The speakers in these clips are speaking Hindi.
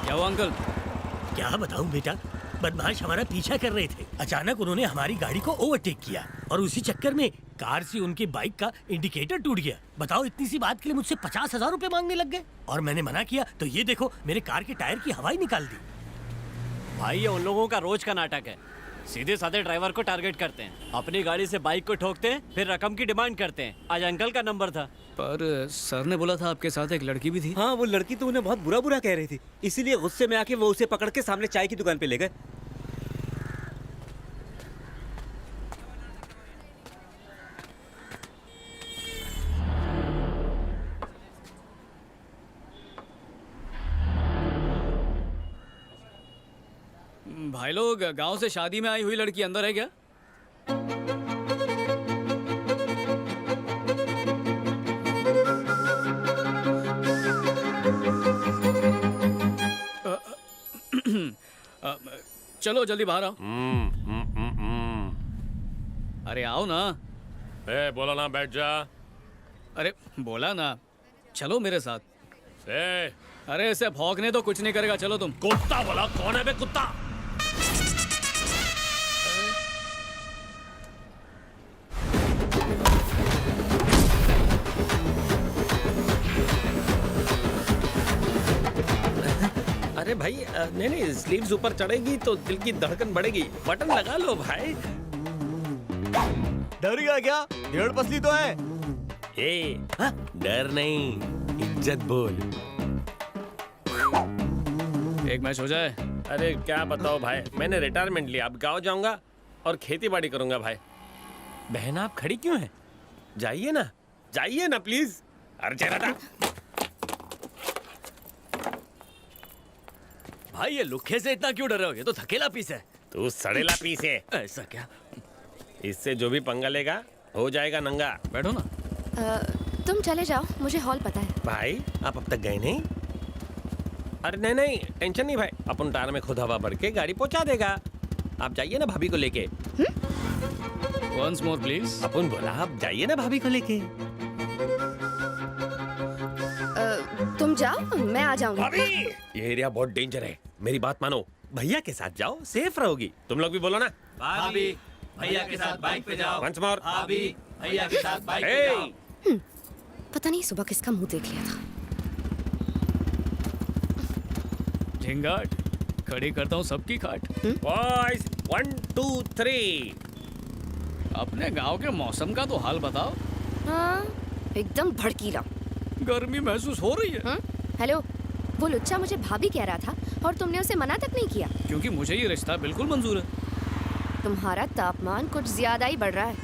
क्या हुआ अंकल? क्या बताऊं बेटा, बदमाश हमारा पीछा कर रहे थे। अचानक उन्होंने हमारी गाड़ी को ओवरटेक किया और उसी चक्कर में कार से उनकी बाइक का इंडिकेटर टूट गया। बताओ, इतनी सी बात के लिए मुझसे 50,000 रुपए मांगने लग गए और मैंने मना किया तो ये देखो मेरे कार के टायर की हवा ही निकाल दी। भाई ये उन लोगों का रोज का नाटक है। सीधे साधे ड्राइवर को टारगेट करते हैं, अपनी गाड़ी से बाइक को ठोकते हैं, फिर रकम की डिमांड करते हैं। आज अंकल का नंबर था। पर सर ने बोला था आपके साथ एक लड़की भी थी। हाँ, वो लड़की तो उन्हें बहुत बुरा बुरा कह रही थी, इसीलिए गुस्से में आके वो उसे पकड़ के सामने चाय की दुकान पे ले गए। भाई लोग, गांव से शादी में आई हुई लड़की अंदर है क्या? चलो जल्दी बाहर आओ। अरे आओ ना। बोला ना बैठ जा। अरे बोला ना, चलो मेरे साथ। अरे इसे भौंकने तो कुछ नहीं करेगा, चलो तुम। कुत्ता बोला? कौन है बे कुत्ता? अरे भाई, नहीं, स्लीव्स ऊपर चढ़ेगी तो दिल की धड़कन बढ़ेगी। बटन लगा लो भाई। डर गया क्या? डेढ़ पसली तो है। डर नहीं, इज्जत बोल। एक मैच हो जाए। अरे क्या बताओ भाई, मैंने रिटायरमेंट लिया, अब गाँव जाऊंगा और खेती बाड़ी करूंगा भाई। बहन आप खड़ी क्यों हैं? जाइए ना प्लीज। अरे चेहरा भाई ये लुखे से इतना क्यों डर रहे हो? ये तो थकेला पीस है। तू सड़ेला पीस है। ऐसा क्या? इससे जो भी पंगा लेगा हो जाएगा नंगा। बैठो ना। तुम चले जाओ, मुझे हॉल पता है। भाई आप अब तक गए नहीं? अरे नहीं, टेंशन नहीं भाई, अपन टायर में खुद हवा भर के गाड़ी पहुंचा देगा। आप जाइए ना भाभी को लेके। Once more please. अपन बोला आप जाइए ना भाभी को लेके। तुम जाओ, मैं आ जाऊंगी। भाभी, ये एरिया बहुत डेंजर है, मेरी बात मानो। भैया के साथ जाओ, सेफ रहोगी। तुम लोग भी बोलो ना। भाभी भैया के साथ बाइक पे जाओ। Once more. भाभी भैया के साथ बाइक पे जाओ। पता नहीं सुबह किसका मुंह देख लिया था। झिंगाट खड़ी करता हूँ सबकी खाट। बॉयज 1 2 3। अपने गांव के मौसम का तो हाल बताओ। हाँ, एकदम भड़कीला। गर्मी महसूस हो रही है। हेलो, वो लुच्चा मुझे भाभी कह रहा था और तुमने उसे मना तक नहीं किया। क्योंकि मुझे ये रिश्ता बिल्कुल मंजूर है। तुम्हारा तापमान कुछ ज्यादा ही बढ़ रहा है।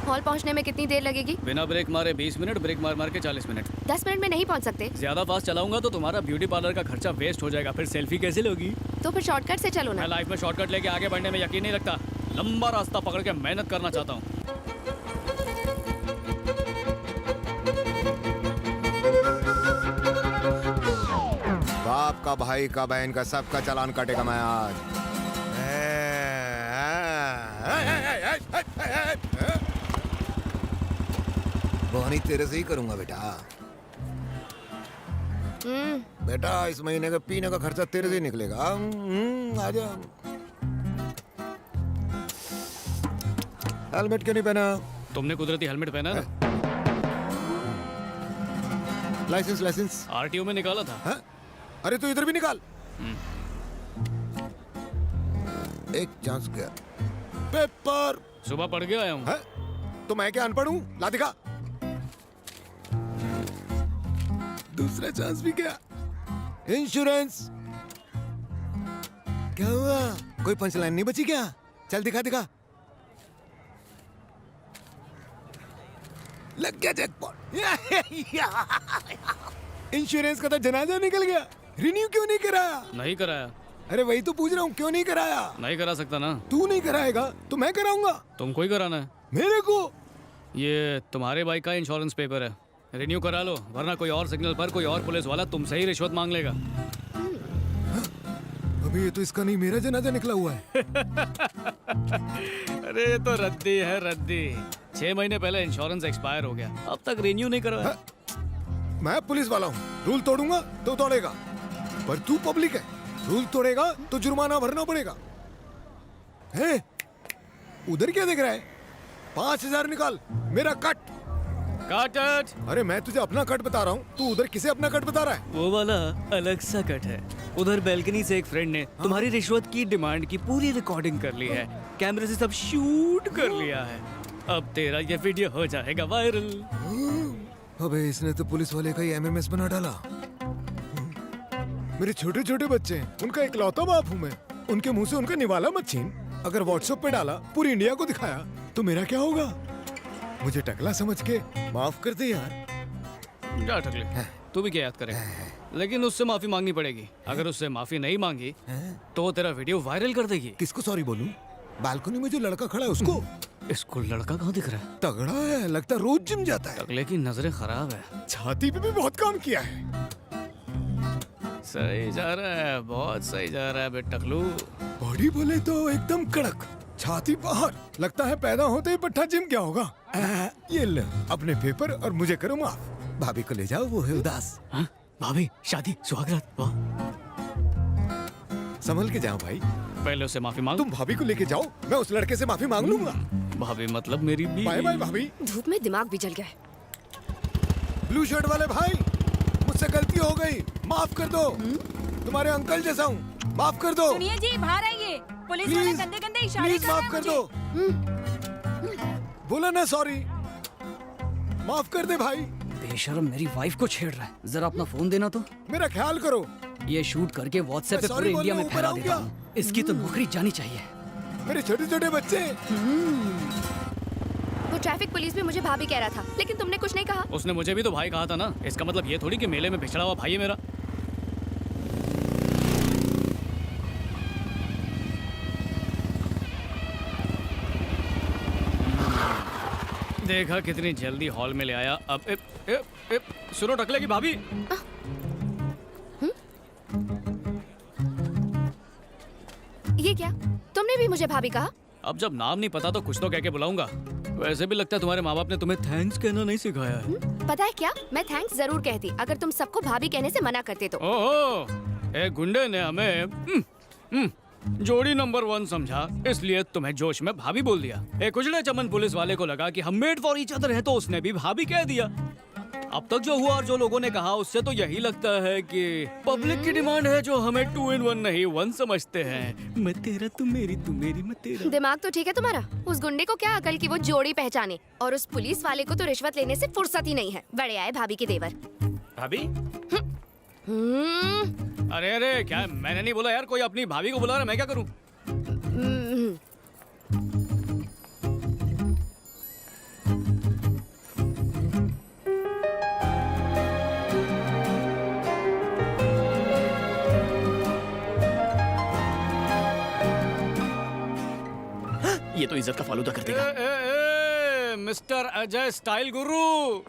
हॉल पहुंचने में कितनी देर लगेगी? बिना ब्रेक मारे 20 मिनट, ब्रेक मार मार के 40 मिनट। 10 मिनट में नहीं पहुंच सकते? ज्यादा फास्ट चलाऊंगा तो तुम्हारा ब्यूटी पार्लर का खर्चा वेस्ट हो जाएगा, फिर सेल्फी कैसे लोगी? तो फिर शॉर्टकट से चलो मैं ना। लाइफ में शॉर्टकट लेके आगे बढ़ने में यकीन नहीं रखता, लंबा रास्ता पकड़ के मेहनत करना चाहता हूँ। बाप का, भाई का, बहन का, सबका चालान काटेगा मैं आज। बोनी तेरे से ही करूंगा बेटा। बेटा इस महीने का पीने का खर्चा तेरे से ही निकलेगा। आजा। हेलमेट क्यों नहीं पहना? तुमने कुदरती हेलमेट पहना ना? लाइसेंस आरटीओ में निकाला था। है? अरे तो इधर भी निकाल। एक चांस गया। पेपर सुबह पढ़ के आया हूँ। है? तो मैं क्या अनपढ़ हूँ? ला दिखा। दूसरा चांस भी गया। इंश्योरेंस। क्या हुआ? कोई पंचलाइन नहीं बची क्या? चल दिखा दिखा। लग गया जैकपॉट। इंश्योरेंस का तो जनाजा निकल गया। रिन्यू क्यों नहीं कराया? नहीं कराया। अरे वही तो पूछ रहा हूँ, क्यों नहीं कराया? नहीं करा सकता ना। तू नहीं कराएगा तो मैं कराऊंगा। तुमको ही कराना है। मेरे को? ये तुम्हारे बाइक का इंश्योरेंस पेपर है, रिन्यू करा लो, वरना कोई और सिग्नल पर कोई और पुलिस वाला तुमसे ही रिश्वत मांग लेगा। अभी ये तो इसका नहीं, मेरा जनाजा निकला हुआ है। अरे ये तो रद्दी है, रद्दी। 6 महीने पहले इंश्योरेंस एक्सपायर हो गया, अब तक रिन्यू नहीं करवाया। मैं पुलिस वाला हूँ, रूल तोड़ूंगा तो तोड़ेगा, पर तू पब्लिक है, रूल तोड़ेगा तो जुर्माना भरना पड़ेगा। है उधर क्या देख रहा है? 5,000 निकाल, मेरा कट। काट। अरे मैं तुझे अपना कट बता रहा हूँ, तू उधर किसे अपना कट बता रहा है? वो वाला अलग सा कट है। उधर बैल्कनी से एक फ्रेंड ने तुम्हारी रिश्वत की डिमांड की पूरी रिकॉर्डिंग कर ली है, कैमरे से सब शूट कर लिया है। अब तेरा ये वीडियो हो जाएगा वायरल। अबे इसने तो पुलिस वाले का ही एमएमएस बना डाला। मेरे छोटे छोटे बच्चे हैं, उनका इकलौता बाप हूँ मैं। उनके मुंह से उनका निवाला मत छीन। अगर व्हाट्सएप पे डाला, पूरी इंडिया को दिखाया, तो मेरा क्या होगा? मुझे टकला समझ के माफ कर दे यार। जा टकले, तू भी क्या याद करेगा? लेकिन उससे माफी मांगनी पड़ेगी। अगर उससे माफी नहीं मांगी तो तेरा वीडियो वायरल कर देगी। किसको सॉरी बोलूं? बालकनी में जो लड़का खड़ा है उसको। इसको लड़का कहाँ दिख रहा है? तगड़ा है, लगता है रोज जिम जाता है। टकले की नजरें खराब है। छाती पे भी बहुत काम किया है। सही जा रहा है, बहुत सही जा रहा है बे टकलू। बॉडी बोले तो एकदम कड़क, छाती बाहर। लगता है पैदा होते ही पट्टा जिम क्या होगा। ये ले अपने पेपर और मुझे करो माफ। भाभी को ले जाओ, वो है उदास। हाँ? भाभी शादी सुहागरात, वाह। संभल के जाओ भाई। पहले उससे माफी मांग। तुम भाभी को लेके जाओ, मैं उस लड़के से माफी मांग लूंगा। भाभी मतलब मेरी बीवी। बाय बाय भाभी। धूप में दिमाग भी जल गया है। ब्लू शर्ट वाले भाई, मुझसे गलती हो गई, माफ कर दो। तुम्हारे अंकल जैसा हूँ, माफ कर दो। सुनिए जी, बाहर आइए। पुलिस वाले प्लीज गंदे गंदे इशारे प्लीज कर रहे माफ हैं कर मुझे। दो। बोला ना सॉरी, माफ कर दे भाई। बेशर्म मेरी वाइफ को छेड़ रहा है। जरा अपना फोन देना तो। मेरा ख्याल करो। ये शूट करके व्हाट्सएप पे मैं पूरे sorry इंडिया में बोलने फैला ऊपर देता आऊं हूँ। इसकी तो नौकरी जानी चाहिए। मेरे छोटे छोटे बच्चे। वो ट्रैफिक पुलिस भी मुझे भाभी कह रहा था, लेकिन तुमने कुछ नहीं कहा। उसने मुझे भी तो भाई कहा था ना। इसका मतलब ये थोड़ी कि मेले में बिछड़ा हुआ भाई है मेरा। देखा कितनी जल्दी हॉल में ले आया। अब सुनो टकले की भाभी। ये क्या, तुमने भी मुझे भाभी कहा? अब जब नाम नहीं पता तो कुछ तो कह के बुलाऊंगा। वैसे भी लगता है तुम्हारे माँ बाप ने तुम्हें थैंक्स कहना नहीं सिखाया है। पता है क्या, मैं थैंक्स जरूर कहती अगर तुम सबको भाभी कहने से मना करते तो। ओहो, एक गुंडे ने हमें जोड़ी नंबर 1 समझा, इसलिए तुम्हें जोश में भाभी बोल दिया। एक उजड़े चमन पुलिस वाले को लगा कि हम मेड फॉर ईच अदर है, तो उसने भी भाभी कह दिया। अब तक जो हुआ और जो लोगों ने कहा, उससे तो यही लगता है कि पब्लिक की डिमांड है जो हमें 2 in 1 नहीं 1 समझते हैं। मैं तेरा तू मेरी मैं तेरा। दिमाग तो ठीक है तुम्हारा। उस गुंडे को क्या अकल की वो जोड़ी पहचाने, और उस पुलिस वाले को तो रिश्वत लेने से फुर्सत ही नहीं है। बड़े आए भाभी के देवर। भाभी अरे अरे, क्या मैंने नहीं बोला यार। कोई अपनी भाभी को बुला रहा है, मैं क्या करूं? ये तो इज्जत का फालूदा कर देगा। मिस्टर अजय स्टाइल गुरु।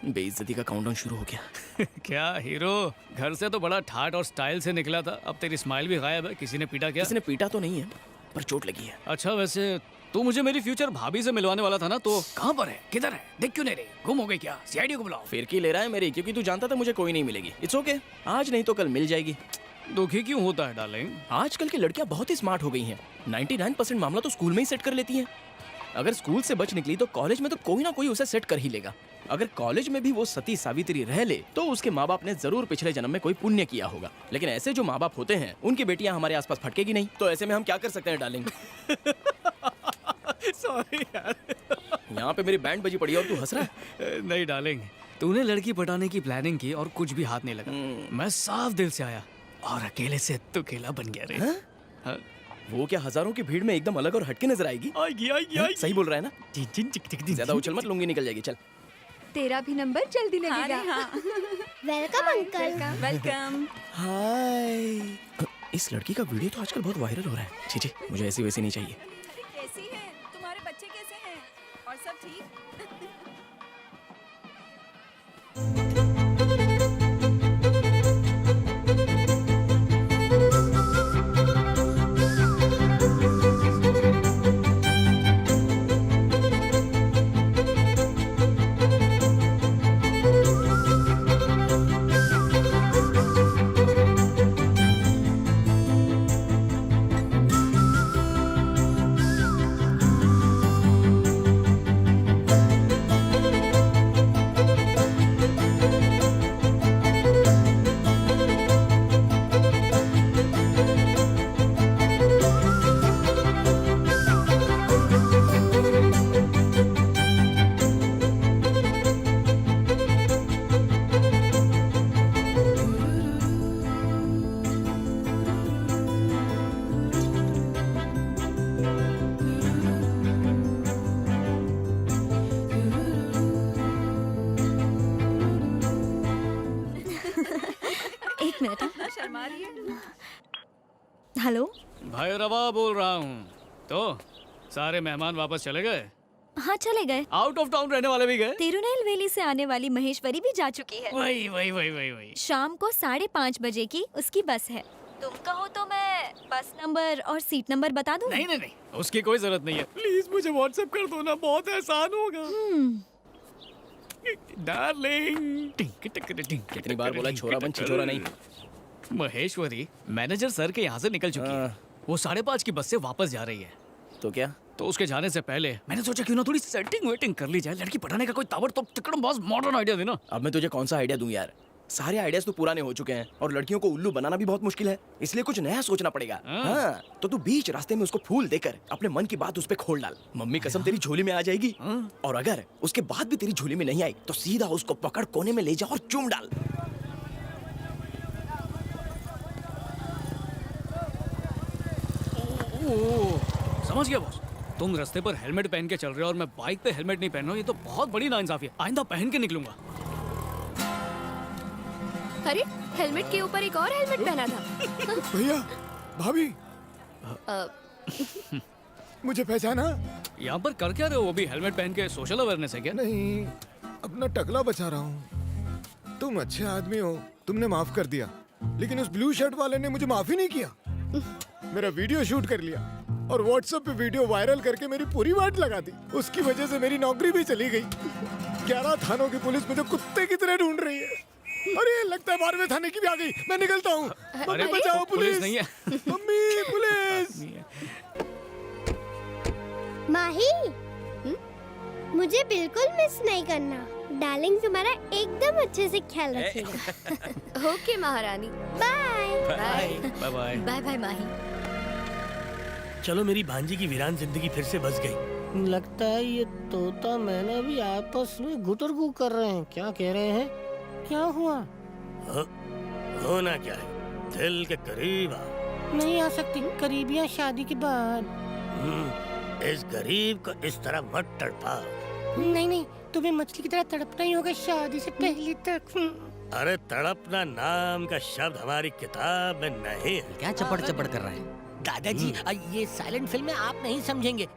बेइज्जती का काउंटडाउन शुरू हो गया। क्या हीरो, घर से तो बड़ा ठाट और स्टाइल से निकला था, अब तेरी स्माइल भी गायब है। किसी ने पीटा क्या? किसी ने पीटा तो नहीं है, पर चोट लगी है। अच्छा, वैसे तू मुझे मेरी फ्यूचर भाभी से मिलवाने वाला था ना, तो कहाँ पर है, किधर है? देख क्यों नहीं रही? गुम हो गई क्या? सीआईडी को बुलाओ। फिरकी ले रहा है मेरी, क्योंकि तू जानता था मुझे कोई नहीं मिलेगी। इट्स ओके, आज नहीं तो कल मिल जाएगी। दुखी क्यों होता है डार्लिंग? आजकल की लड़कियां बहुत ही स्मार्ट हो गई हैं। 99% मामला तो स्कूल में ही सेट कर लेती हैं। अगर स्कूल से बच निकली तो कॉलेज में तो कोई ना कोई उसे सेट कर ही लेगा। अगर कॉलेज में भी वो सती सावित्री रह ले तो उसके माँ बाप ने जरूर पिछले जन्म में कोई पुण्य किया होगा। लेकिन ऐसे जो माँ बाप होते हैं, उनकी बेटियां हमारे आसपास फटकेगी नहीं। तो ऐसे में हम क्या कर सकते हैं डार्लिंग? सॉरी यार। यहाँ पे मेरी बैंड बजी पड़ी है और तू हंस रहा है। नहीं डार्लिंग, तूने लड़की पटाने की प्लानिंग की और कुछ भी हाथ नहीं लगा। मैं साफ दिल से आया और अकेले से तू अकेला बन गया रे। हाँ? वो क्या हजारों की भीड़ में एकदम अलग और हटके नजर आएगी? आएगी। सही बोल रहा है ना? ज्यादा उछल मत, लूंगी निकल जाएगी। चल, तेरा भी नंबर जल्दी लगेगा। हाँ। Welcome uncle. वेलकम। हाय। इस लड़की का वीडियो तो आजकल बहुत वायरल हो रहा है। छी, मुझे ऐसी वैसी नहीं चाहिए। कैसी है? तुम्हारे बच्चे कैसे हैं? और सब ठीक? हेलो। भाई रवा बोल रहा हूँ। तो सारे मेहमान वापस चले गए? हाँ चले गए। आउट ऑफ टाउन रहने वाले भी गए? तिरुनेलवेली से आने वाली महेश्वरी भी जा चुकी है। वही। शाम को 5:30 बजे की उसकी बस है। तुम कहो तो मैं बस नंबर और सीट नंबर बता दूं? नहीं, उसकी कोई जरूरत नहीं है। प्लीज मुझे व्हाट्सएप कर दो ना, बहुत एहसान होगा। डार्लिंग। कितनी बार बोला छोरा बन छिछोरा नहीं। महेश्वरी मैनेजर सर के यहाँ से निकल चुकी है। वो 5:30 की बस से वापस जा रही है। तो क्या? तो उसके जाने से पहले मैंने सोचा क्यों ना थोड़ी सेटिंग वेटिंग कर ली जाए। लड़की पटाने का कोई ताबड़तोड़ तिकड़म बहुत मॉडर्न आइडिया देना। अब मैं तुझे कौन सा आइडिया दूं यार? सारे आइडियाज तो पुराने हो चुके हैं और लड़कियों को उल्लू बनाना भी बहुत मुश्किल है, इसलिए कुछ नया सोचना पड़ेगा। हाँ, तो तू बीच रास्ते में उसको फूल देकर अपने मन की बात उस पे खोल डाल। मम्मी कसम तेरी झोली में आ जाएगी। और अगर उसके बाद भी तेरी झोली में नहीं आई तो सीधा उसको पकड़ कोने में ले जा और चूम डाल। समझ गया बॉस। तुम रास्ते पर हेलमेट पहन के चल रहे हो और मैं बाइक पे हेलमेट नहीं पहन रहा हूँ, ये तो बहुत बड़ी नाइंसाफी है। आइंदा पहन के निकलूंगा। अरे हेलमेट के ऊपर एक और हेलमेट पहना था। भैया, भाभी, अ, मुझे पहचाना? यहाँ पर कर क्या रहे हो? वो भी हेलमेट पहन के सोशल अवेयरनेस है क्या? नहीं, अपना टकला बचा रहा हूँ। तुम अच्छे आदमी हो, तुमने माफ कर दिया, लेकिन उस ब्लू शर्ट वाले ने मुझे माफ ही नहीं किया। मेरा वीडियो शूट कर लिया और व्हाट्सएप पे वीडियो वायरल करके मेरी पूरी वाट लगा दी। उसकी वजह से मेरी नौकरी भी चली गई। 11 थानों की पुलिस मुझे कुत्ते की तरह ढूंढ रही है। अरे लगता है 12वें थाने की भी आ गई। मैं निकलता हूँ। मम्मी बचाओ, पुलिस नहीं है। Mummy, police. माही, मुझे बिल्कुल मिस नहीं करना। डार्लिंग तुम्हारा एकदम अच्छे से ख्याल रखेगा। ओके महारानी। Bye bye bye bye. Bye bye Mahi. चलो, मेरी भांजी की वीरान जिंदगी फिर से बस गई। लगता है ये तोता मैंने भी आपस में गुटरगू कर रहे हैं। क्या कह रहे हैं? क्या हुआ? होना क्या है, दिल के करीब आओ। नहीं आ सकती करीबियां शादी के बाद। इस गरीब को इस तरह मत तड़पाओ। नहीं, तुम्हें मछली की तरह तड़पना ही होगा शादी से पहले तक। अरे तड़पना नाम का शब्द हमारी किताब में नहीं है। क्या चपड़ चपड़ कर रहा है? दादाजी, ये साइलेंट फिल्म में आप नहीं समझेंगे।